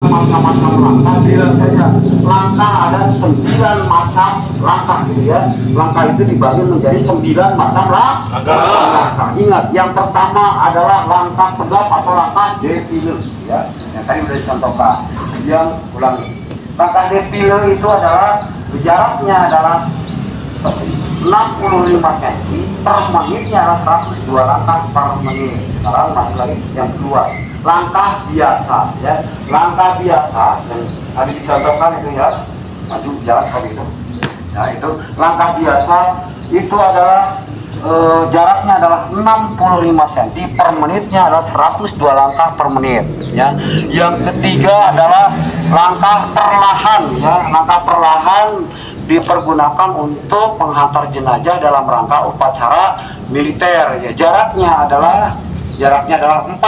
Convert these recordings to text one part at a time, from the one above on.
macam-macam langkah, bilang saja langkah ada 9 macam langkah gitu ya. Langkah itu dibagi menjadi 9 macam langkah. Ingat, yang pertama adalah langkah tegap atau langkah defile ya. Yang tadi sudah dicontohkan. Yang ulangi. Langkah defile itu adalah jaraknya adalah 65 cm per menitnya adalah 102 langkah per menit. Sekarang masuk lagi yang kedua, langkah biasa ya. Langkah biasa yang tadi dicontohkan itu ya, maju jalan seperti itu. Nah itu langkah biasa itu adalah jaraknya adalah 65 cm per menitnya adalah 102 langkah per menit ya. Yang ketiga adalah langkah perlahan ya. Langkah perlahan dipergunakan untuk menghantar jenazah dalam rangka upacara militer ya. Jaraknya adalah 40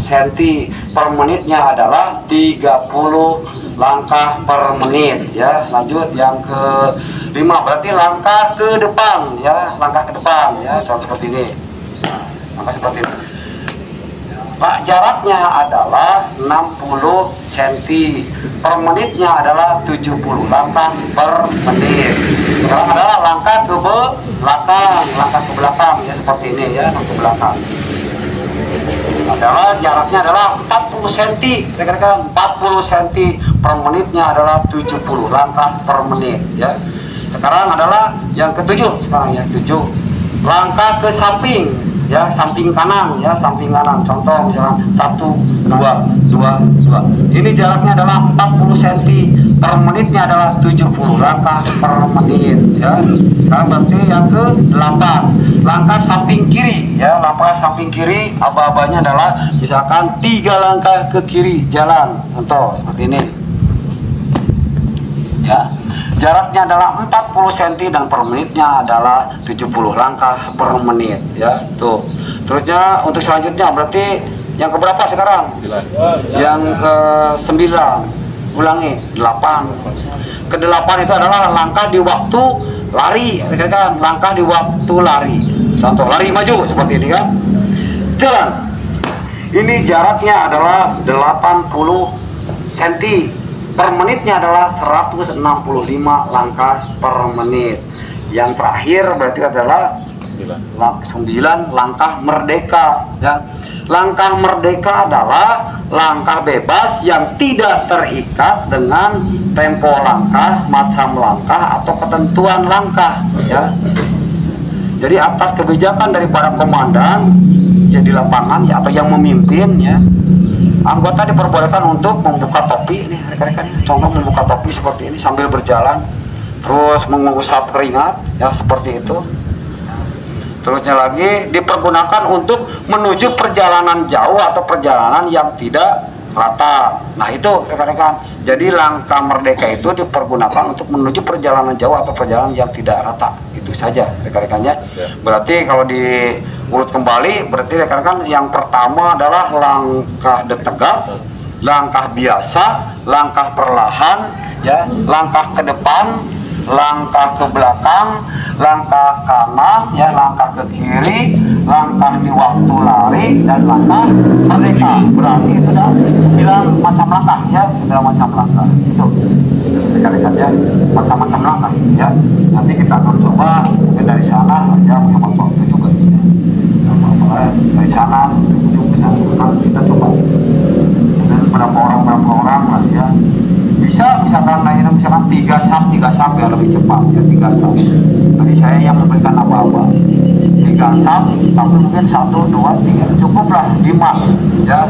cm per menitnya adalah 30 langkah per menit ya. Lanjut yang ke-5 berarti langkah ke depan ya. Langkah ke depan ya, contoh seperti ini. Langkah seperti ini. Pak, jaraknya adalah 60 cm per menitnya adalah 70 langkah per menit. Sekarang adalah langkah ke belakang ya, seperti ini ya, ke belakang. Adalah jaraknya adalah 40 cm, kira-kira 40 cm per menitnya adalah 70 langkah per menit ya. Sekarang adalah yang ke-7 sekarang ya, 7. Langkah ke samping ya, samping kanan ya, samping kanan. Contoh misalnya 1 2 2 2. Ini jaraknya adalah 40 cm per menitnya adalah 70 langkah per menit ya. Sekarang berarti yang ke-8, langkah samping kiri ya. Langkah samping kiri aba-abanya adalah misalkan 3 langkah ke kiri jalan, contoh seperti ini ya. Jaraknya adalah 40 cm dan per menitnya adalah 70 langkah per menit ya. Tuh. Terusnya untuk selanjutnya berarti yang keberapa sekarang? 9. Yang ke-9. Ulangi, 8. Ke-8 itu adalah langkah di waktu lari, kan? Langkah di waktu lari. Contoh lari maju seperti ini kan. Jalan. Ini jaraknya adalah 80 cm. Per menitnya adalah 165 langkah per menit. Yang terakhir berarti adalah 9 langkah merdeka ya. Langkah merdeka adalah langkah bebas yang tidak terikat dengan tempo langkah, macam langkah atau ketentuan langkah ya. Jadi atas kebijakan dari para komandan yang di lapangan ya, atau yang memimpin ya, anggota diperbolehkan untuk membuka topi ini rekan-rekan. Contoh membuka topi seperti ini sambil berjalan, terus mengusap keringat ya, seperti itu. Terusnya lagi dipergunakan untuk menuju perjalanan jauh atau perjalanan yang tidak rata. Nah itu rekan-rekan. Jadi langkah merdeka itu dipergunakan untuk menuju perjalanan jauh atau perjalanan yang tidak rata. Itu saja rekan-rekannya. Berarti kalau diurut kembali, berarti rekan-rekan yang pertama adalah langkah tegap, langkah biasa, langkah perlahan ya, langkah ke depan, langkah ke belakang, langkah kanan ya, langkah ke kiri, langkah di waktu lari, dan langkah merdeka. Berarti itu dah 9 macam langkah ya, 9 macam langkah. Itu rekan-rekan ya, macam-macam langkah ya. Nanti kita akan coba mungkin dari sana ya, mungkin waktu juga ya. Dari sana kita coba. Dan berapa orang lah ya. Bisa misalkan lainnya misalkan 3 sap biar lebih cepat ya, 3 sap. Tadi saya yang memberikan apa-apa 3 sap, tapi mungkin 1 2 3 cukuplah 5 ya.